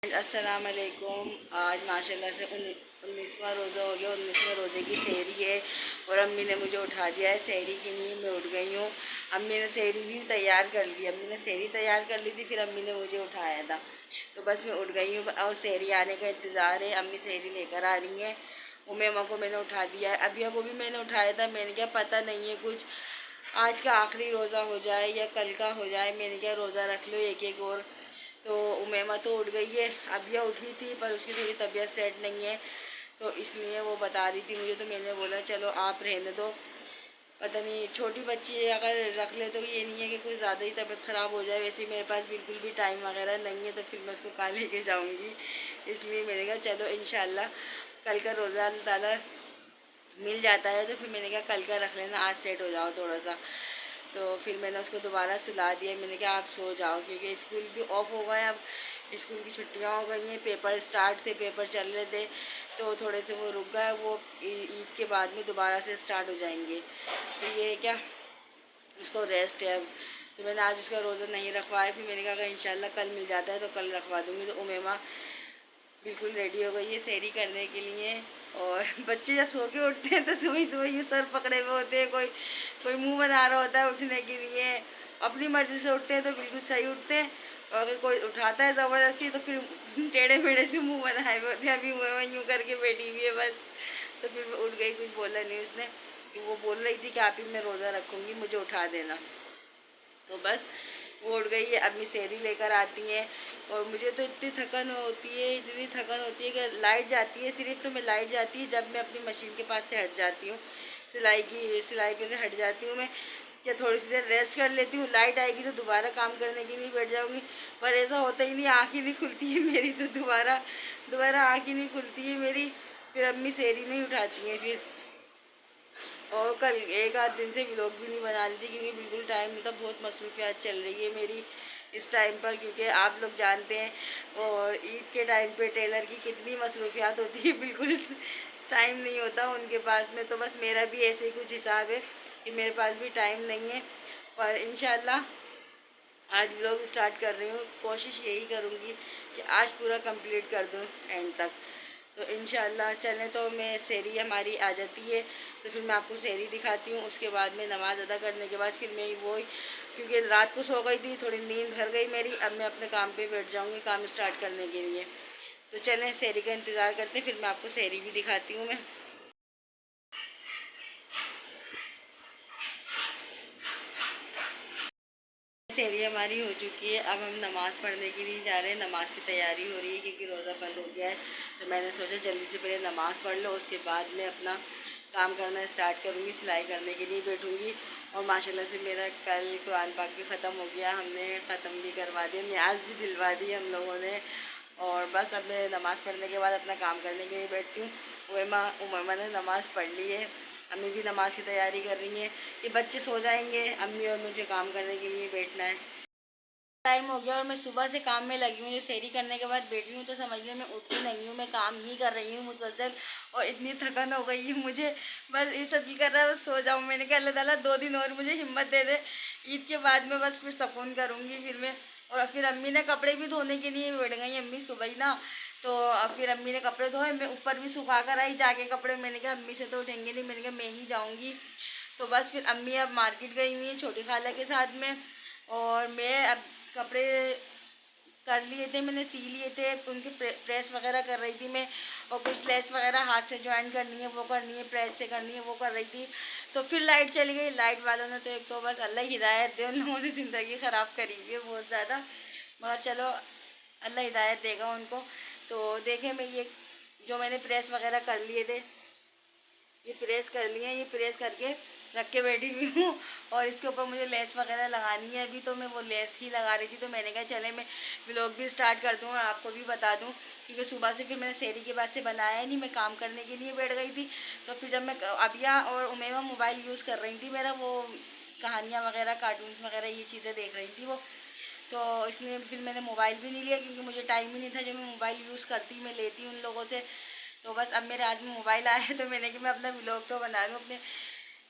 अस्सलाम वालेकुम। आज माशाल्लाह से 19वां रोज़ा हो गया। 19वें रोज़े की सहरी है और अम्मी ने मुझे उठा दिया है सहरी के लिए। मैं उठ गई हूँ। अम्मी ने सहरी भी तैयार कर ली। अम्मी ने सहरी तैयार कर ली थी, फिर अम्मी ने मुझे उठाया था। तो बस मैं उठ गई हूँ और सहरी आने का इंतज़ार है। अम्मी सहरी लेकर आ रही हैं। उमेमा को मैंने उठा दिया है, अबिया को भी मैंने उठाया था। मैंने क्या पता नहीं है कुछ आज का आखिरी रोज़ा हो जाए या कल का हो जाए, मैंने क्या रोज़ा रख लो एक एक और। तो उमेमा तो उठ गई है, अबिया उठी थी पर उसकी थोड़ी तबीयत सेट नहीं है, तो इसलिए वो बता रही थी मुझे। तो मैंने बोला चलो आप रहने दो, पता नहीं छोटी बच्ची है, अगर रख ले तो ये नहीं है कि कुछ ज़्यादा ही तबीयत ख़राब हो जाए। वैसे मेरे पास बिल्कुल भी टाइम वगैरह नहीं है, तो फिर मैं उसको कहाँ लेके जाऊँगी। इसलिए मैंने कहा चलो इंशाल्लाह कल का रोज़ा अल्लाह ताला मिल जाता है, तो फिर मैंने कहा कल का रख लेना, आज सेट हो जाओ थोड़ा सा। तो फिर मैंने उसको दोबारा सुला दिया। मैंने कहा आप सो जाओ, क्योंकि स्कूल भी ऑफ हो गए, अब स्कूल की छुट्टियां हो गई हैं, पेपर स्टार्ट थे, पेपर चल रहे थे, तो थोड़े से वो रुक गए। वो ईद के बाद में दोबारा से स्टार्ट हो जाएंगे, तो ये क्या उसको रेस्ट है अब। तो मैंने आज उसका रोज़ा नहीं रखवाया। फिर मैंने कहा अगर इंशाल्लाह कल मिल जाता है तो कल रखवा दूँगी। तो उमेमा बिल्कुल रेडी हो गई है सहरी करने के लिए। और बच्चे जब सो के उठते हैं तो सुबह सुबह यूँ सर पकड़े हुए होते हैं, कोई कोई मुंह बना रहा होता है उठने के लिए। अपनी मर्ज़ी से उठते हैं तो बिल्कुल सही उठते हैं, और अगर कोई उठाता है ज़बरदस्ती तो फिर टेढ़े मेढ़े से मुंह बनाए हुए होते हैं। अभी वो यूँ करके बैठी हुई है बस। तो फिर मैं उठ गई, कुछ बोला नहीं उसने, कि वो बोल रही थी कि आप ही मैं रोज़ा रखूँगी, मुझे उठा देना। तो बस वो उठ गई है। अम्मी सहरी लेकर आती हैं और मुझे तो इतनी थकन होती है, इतनी थकन होती है कि लाइट जाती है सिर्फ, तो मैं लाइट जाती है जब मैं अपनी मशीन के पास से हट जाती हूँ, सिलाई पे से हट जाती हूँ मैं, या थोड़ी सी देर रेस्ट कर लेती हूँ। लाइट आएगी तो दोबारा काम करने के लिए बैठ जाऊँगी, पर ऐसा होता ही नहीं, आँख ही नहीं खुलती है मेरी, तो दोबारा दोबारा आँख ही नहीं खुलती है मेरी। फिर अम्मी सहरी में ही उठाती हैं फिर। और कल एक आध दिन से व्लॉग भी नहीं बना रही थी, क्योंकि बिल्कुल टाइम मतलब बहुत मसरूफियात चल रही है मेरी इस टाइम पर, क्योंकि आप लोग जानते हैं और ईद के टाइम पे टेलर की कितनी मसरूफियात होती है, बिल्कुल टाइम नहीं होता उनके पास में। तो बस मेरा भी ऐसे ही कुछ हिसाब है कि मेरे पास भी टाइम नहीं है, पर इंशाल्लाह आज व्लॉग स्टार्ट कर रही हूँ। कोशिश यही करूँगी कि आज पूरा कंप्लीट कर दूँ एंड तक। तो इंशाल्लाह चलें। तो मैं सहरी हमारी आ जाती है, तो फिर मैं आपको सहरी दिखाती हूँ। उसके बाद में नमाज़ अदा करने के बाद फिर मैं वो, क्योंकि रात को सो गई थी, थोड़ी नींद भर गई मेरी, अब मैं अपने काम पे बैठ जाऊँगी काम स्टार्ट करने के लिए। तो चलें सहरी का इंतज़ार करते हैं, फिर मैं आपको सहरी भी दिखाती हूँ मैं। सहरी हमारी हो चुकी है, अब हम नमाज़ पढ़ने के लिए जा रहे हैं। नमाज़ की तैयारी हो रही है क्योंकि रोज़ा बंद हो गया है, तो मैंने सोचा जल्दी से पहले नमाज़ पढ़ लो, उसके बाद में अपना काम करना स्टार्ट करूँगी, सिलाई करने के लिए बैठूँगी। और माशाल्लाह से मेरा कल कुरान पाक भी ख़त्म हो गया, हमने ख़त्म भी करवा दिया, न्याज़ भी दिलवा दी हम लोगों ने। और बस अब मैं नमाज़ पढ़ने के बाद अपना काम करने के लिए बैठती हूँ। उमैमा ने नमाज़ पढ़ ली है, अम्मी भी नमाज़ की तैयारी कर रही हैं। ये बच्चे सो जाएंगे, अम्मी और मुझे काम करने के लिए बैठना है। टाइम हो गया और मैं सुबह से काम में लगी हूँ। जो सहरी करने के बाद बैठी हूँ तो समझ लें मैं उठी नहीं हूँ, मैं काम ही कर रही हूँ मुसलसल, और इतनी थकन हो गई है मुझे, बस ऐसा दिल कर रहा है बस सो जाऊँ। मैंने कहा अल्लाह ताला 2 दिन और मुझे हिम्मत दे दे, ईद के बाद में बस फिर सुकून करूँगी फिर मैं। और फिर अम्मी ने कपड़े भी धोने के लिए बैठ गई अम्मी सुबह ही ना, तो अब फिर अम्मी ने कपड़े धोए, मैं ऊपर भी सुखा कर आई जाके कपड़े। मैंने कहा अम्मी से तो उठेंगे नहीं, मैंने कहा मैं ही जाऊँगी। तो बस फिर अम्मी अब मार्केट गई हुई हैं छोटी खाला के साथ में, और मैं अब कपड़े कर लिए थे, मैंने सी लिए थे, उनकी प्रेस वगैरह कर रही थी मैं, और कुछ लेस वगैरह हाथ से ज्वाइन करनी है वो करनी है, प्रेस से करनी है वो कर रही थी। तो फिर लाइट चली गई। लाइट वालों ने तो एक तो बस अल्लाह हिदायत दे, उन लोगों ने ज़िंदगी ख़राब करी हुई है बहुत ज़्यादा, मगर चलो अल्लाह हिदायत देगा उनको। तो देखें मैं ये जो मैंने प्रेस वगैरह कर लिए थे, ये प्रेस कर लिए हैं, ये प्रेस करके रख के बैठी हुई हूँ। और इसके ऊपर मुझे लेस वगैरह लगानी है, अभी तो मैं वो लेस ही लगा रही थी। तो मैंने कहा चले मैं व्लॉग भी स्टार्ट कर दूँ और आपको भी बता दूँ, क्योंकि सुबह से फिर मैंने सहरी के बाद से बनाया नहीं, मैं काम करने के लिए बैठ गई थी। तो फिर जब मैं अबिया और उमेमा मोबाइल यूज़ कर रही थी मेरा, वो कहानियाँ वगैरह कार्टून्स वगैरह ये चीज़ें देख रही थी वो, तो इसलिए फिर मैंने मोबाइल भी नहीं लिया, क्योंकि मुझे टाइम ही नहीं था। जो मैं मोबाइल यूज़ करती मैं लेती उन लोगों से। तो बस अब मेरे हाथ में मोबाइल आया है, तो मैंने कि मैं अपना व्लॉग तो बना लूँ, अपने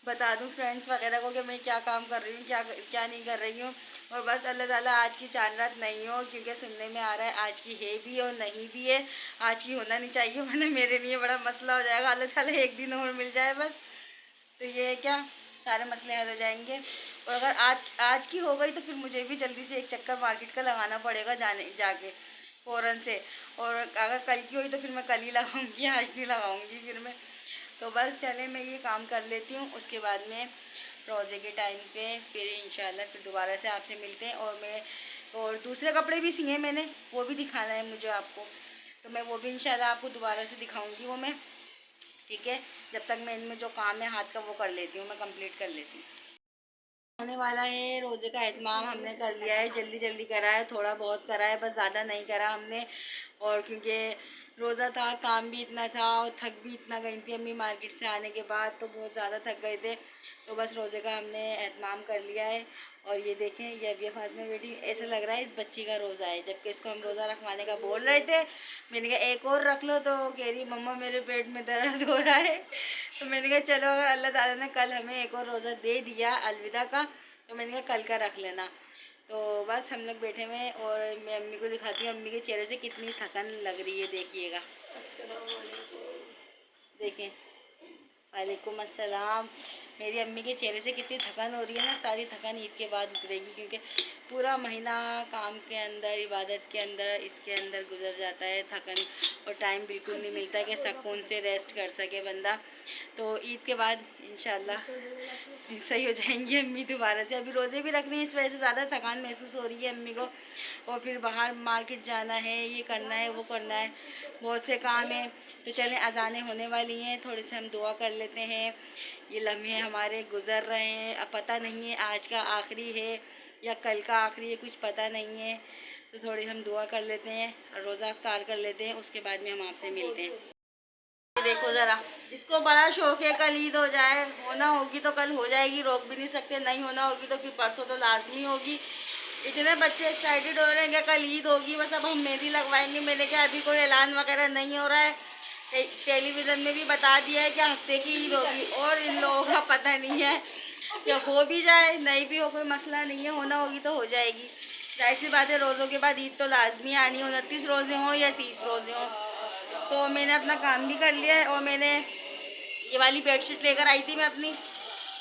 बता दूँ फ्रेंड्स वगैरह को कि मैं क्या काम कर रही हूँ, क्या क्या नहीं कर रही हूँ। और बस अल्लाह ताला आज की चांद रात नहीं हो, क्योंकि सुनने में आ रहा है आज की है भी और नहीं भी है। आज की होना नहीं चाहिए, वरना मेरे लिए बड़ा मसला हो जाएगा। अल्लाह ताला एक दिन और मिल जाए बस, तो ये है क्या, सारे मसले हल हो जाएंगे। और अगर आज की हो गई तो फिर मुझे भी जल्दी से एक चक्कर मार्केट का लगाना पड़ेगा जाके फ़ौरन से। और अगर कल की हुई तो फिर मैं कल ही लगाऊंगी, आज नहीं लगाऊंगी फिर मैं। तो बस चले मैं ये काम कर लेती हूँ, उसके बाद में रोज़े के टाइम पे फिर इंशाल्लाह फिर दोबारा से आपसे मिलते हैं। और दूसरे कपड़े भी सिए मैंने, वो भी दिखाना है मुझे आपको, तो मैं वो भी इंशाल्लाह आपको दोबारा से दिखाऊंगी वो मैं, ठीक है। जब तक मैं इनमें जो काम है हाथ का वो कर लेती हूँ, मैं कंप्लीट कर लेती हूँ। होने वाला है, रोज़े का एहतमाम हमने कर लिया है, जल्दी जल्दी करा है, थोड़ा बहुत करा है, बस ज़्यादा नहीं करा हमने। और क्योंकि रोज़ा था, काम भी इतना था और थक भी इतना गई थी अम्मी मार्केट से आने के बाद, तो बहुत ज़्यादा थक गए थे। तो बस रोज़े का हमने एहतमाम कर लिया है। और ये देखें, ये अभी फातिमा बेटी, ऐसा लग रहा है इस बच्ची का रोज़ा है, जबकि इसको हम रोज़ा रखवाने का बोल रहे थे। मैंने कहा एक और रख लो, तो कह रही मम्मा मेरे पेट में दर्द हो रहा है। तो मैंने कहा चलो, अगर अल्लाह ताला ने कल हमें एक और रोज़ा दे दिया अलविदा का, तो मैंने कहा कल का रख लेना। तो बस हम लोग बैठे हुए हैं और मैं अम्मी को दिखाती हूँ अम्मी के चेहरे से कितनी थकन लग रही है, देखिएगा। देखें, वालेकुम अस्सलाम। मेरी अम्मी के चेहरे से कितनी थकन हो रही है ना, सारी थकन ईद के बाद उतरेगी, क्योंकि पूरा महीना काम के अंदर, इबादत के अंदर, इसके अंदर गुजर जाता है। थकन और टाइम बिल्कुल नहीं मिलता कि सुकून से रेस्ट कर सके बंदा। तो ईद के बाद इंशाल्लाह सही हो जाएंगी अम्मी दोबारा से। अभी रोज़े भी रख रही हैं, इस वजह से ज़्यादा थकान महसूस हो रही है अम्मी को। और फिर बाहर मार्केट जाना है, ये करना है, वो करना है, बहुत से काम है। तो चलें, अज़ानें होने वाली हैं, थोड़े से हम दुआ कर लेते हैं। ये लम्हे हमारे गुज़र रहे हैं, अब पता नहीं है आज का आखिरी है या कल का आखिरी है, कुछ पता नहीं है। तो थोड़ी हम दुआ कर लेते हैं और रोज़ा अफ्तार कर लेते हैं, उसके बाद में हम आपसे मिलते हैं। देखो ज़रा, इसको बड़ा शौक है कल ईद हो जाए, होना होगी तो कल हो जाएगी, रोक भी नहीं सकते, नहीं होना होगी तो फिर परसों तो लाजमी होगी। इतने बच्चे एक्साइटेड हो रहे हैं कि कल ईद होगी, बस अब हम मेहंदी लगवाएंगे। मैंने कहा अभी कोई ऐलान वगैरह नहीं हो रहा है, टेलीविज़न में भी बता दिया है कि हफ्ते की ईद होगी, और इन लोगों का पता नहीं है कि हो भी जाए नहीं भी हो, कोई मसला नहीं है, होना होगी तो हो जाएगी। जाहिर सी बात है, रोज़ों के बाद ईद तो लाजमी आनी हो, 29 रोज़े हों या 30 रोज़े हों। तो मैंने अपना काम भी कर लिया है, और मैंने ये वाली बेडशीट लेकर आई थी मैं अपनी,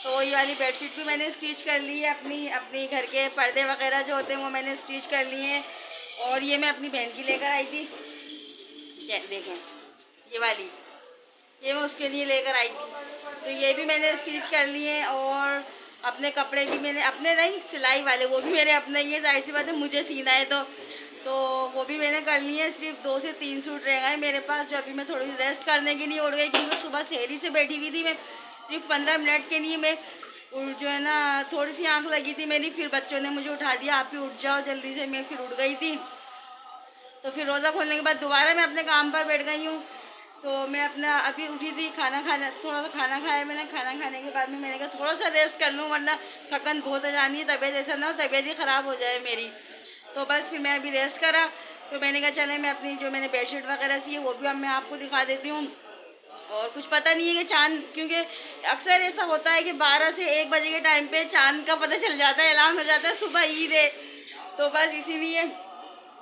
तो ये वाली बेडशीट भी मैंने स्टिच कर ली है। अपनी घर के पर्दे वगैरह जो होते हैं वो मैंने स्टिच कर लिए हैं। और ये मैं अपनी बहन की लेकर आई थी, देखें ये वाली, ये मैं उसके लिए लेकर आई थी, तो ये भी मैंने स्टिच कर लिए हैं। और अपने कपड़े भी मैंने, अपने नहीं, सिलाई वाले, वो भी मेरे अपने ही है, जाहिर सी बात है मुझे सीना है, तो वो भी मैंने कर लिए हैं। सिर्फ 2 से 3 सूट रह गए मेरे पास, जो अभी मैं थोड़ी रेस्ट करने के लिए उड़ गई, क्योंकि सुबह सहरी से बैठी हुई थी मैं, सिर्फ 15 मिनट के लिए मैं जो है ना, थोड़ी सी आँख लगी थी मेरी, फिर बच्चों ने मुझे उठा दिया, आप भी उठ जाओ जल्दी से, मैं फिर उठ गई थी। तो फिर रोज़ा खोलने के बाद दोबारा मैं अपने काम पर बैठ गई हूँ। तो मैं अपना अभी उठी थी, थोड़ा सा खाना खाया मैंने। खाना खाने के बाद में मैंने कहा थोड़ा सा रेस्ट कर लूँ, वरना थकन बहुत हो जानी है, तबीयत ऐसा ना हो तबीयत ही ख़राब हो जाए मेरी। तो बस फिर मैं अभी रेस्ट करा, तो मैंने कहा चले मैं अपनी जो मैंने बेडशीट वगैरह सी है वो भी अब मैं आपको दिखा देती हूँ। और कुछ पता नहीं है कि चाँद, क्योंकि अक्सर ऐसा होता है कि 12 से 1 बजे के टाइम पे चाँद का पता चल जाता है, ऐलान हो जाता है सुबह ईद है। तो बस इसीलिए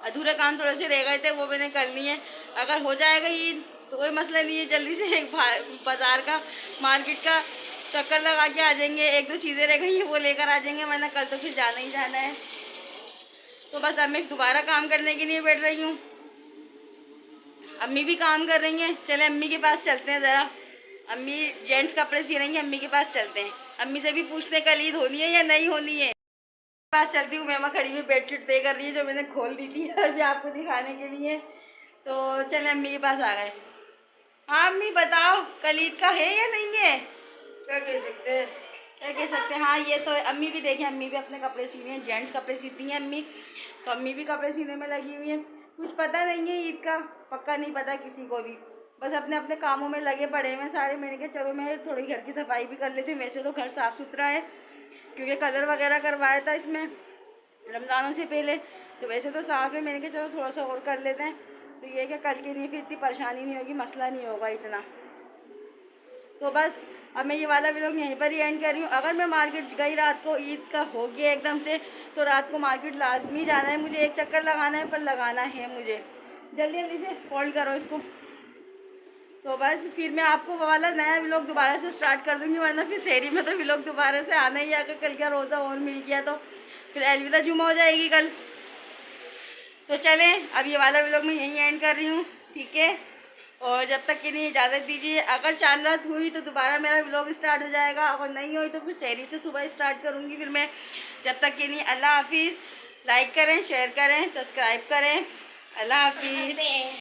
अधूरे काम थोड़े से रह गए थे, वो मैंने कर लिए। अगर हो जाएगा ईद तो कोई मसला नहीं है, जल्दी से एक बाज़ार का, मार्केट का चक्कर लगा के आ जाएंगे। 1-2 चीज़ें रह गई हैं वो लेकर आ जाएंगे, वरना कल तो फिर जाना ही जाना है। तो बस अब मैं दोबारा काम करने के लिए बैठ रही हूँ, अम्मी भी काम कर रही हैं। चले अम्मी के पास चलते हैं ज़रा, अम्मी जेंट्स कपड़े सी रही हैं, अम्मी के पास चलते हैं, अम्मी से भी पूछते हैं कल ईद होनी है या नहीं होनी है। पास चलती हूँ, मेमा खड़ी हुई बेडशीट तय कर रही है जो मैंने खोल दी थी अभी आपको दिखाने के लिए। तो चले अम्मी के पास आ गए। हाँ अम्मी बताओ, कल ईद का है या नहीं है? क्या कह सकते हैं, क्या कह सकते हैं। हाँ ये तो अम्मी भी देखें, अम्मी भी अपने कपड़े सी रही हैं, जेंट्स कपड़े सीती हैं अम्मी, तो अम्मी भी कपड़े सीने में लगी हुई हैं। कुछ पता नहीं है ईद का, पक्का नहीं पता किसी को भी, बस अपने अपने कामों में लगे पड़े हैं सारे। मैंने कहा चलो मैं थोड़ी घर की सफाई भी कर लेती हूँ। वैसे तो घर साफ़ सुथरा है, क्योंकि कलर वगैरह करवाया था इसमें रमज़ानों से पहले, तो वैसे तो साफ़ है। मैंने कहा चलो थोड़ा सा और कर लेते हैं, तो ये कि कल के लिए फिर इतनी परेशानी नहीं होगी, मसला नहीं होगा इतना। तो बस अब मैं ये वाला व्लॉग यहीं पर ही एंड कर रही हूँ। अगर मैं मार्केट गई रात को, ईद का हो गया एकदम से, तो रात को मार्केट लाजमी जाना है मुझे, एक चक्कर लगाना है, पर लगाना है मुझे। जल्दी जल्दी से फोल्ड करो इसको। तो बस फिर मैं आपको वो वाला नया व्लॉग दोबारा से स्टार्ट कर दूँगी, वरना फिर शहरी में तो व्लॉग दोबारा से आना ही है। अगर कल का रोज़ा और मिल गया तो फिर अलविदा जुमा हो जाएगी कल। तो चलें, अब ये वाला व्लॉग मैं यहीं एंड कर रही हूँ, ठीक है। और जब तक कि नहीं इजाज़त दीजिए। अगर चांद रात हुई तो दोबारा मेरा व्लॉग स्टार्ट हो जाएगा, अगर नहीं हुई तो फिर शहरी से सुबह स्टार्ट करूँगी फिर मैं। जब तक कि नहीं, अल्लाह हाफिज़। लाइक करें, शेयर करें, सब्सक्राइब करें। अल्लाह हाफिज़।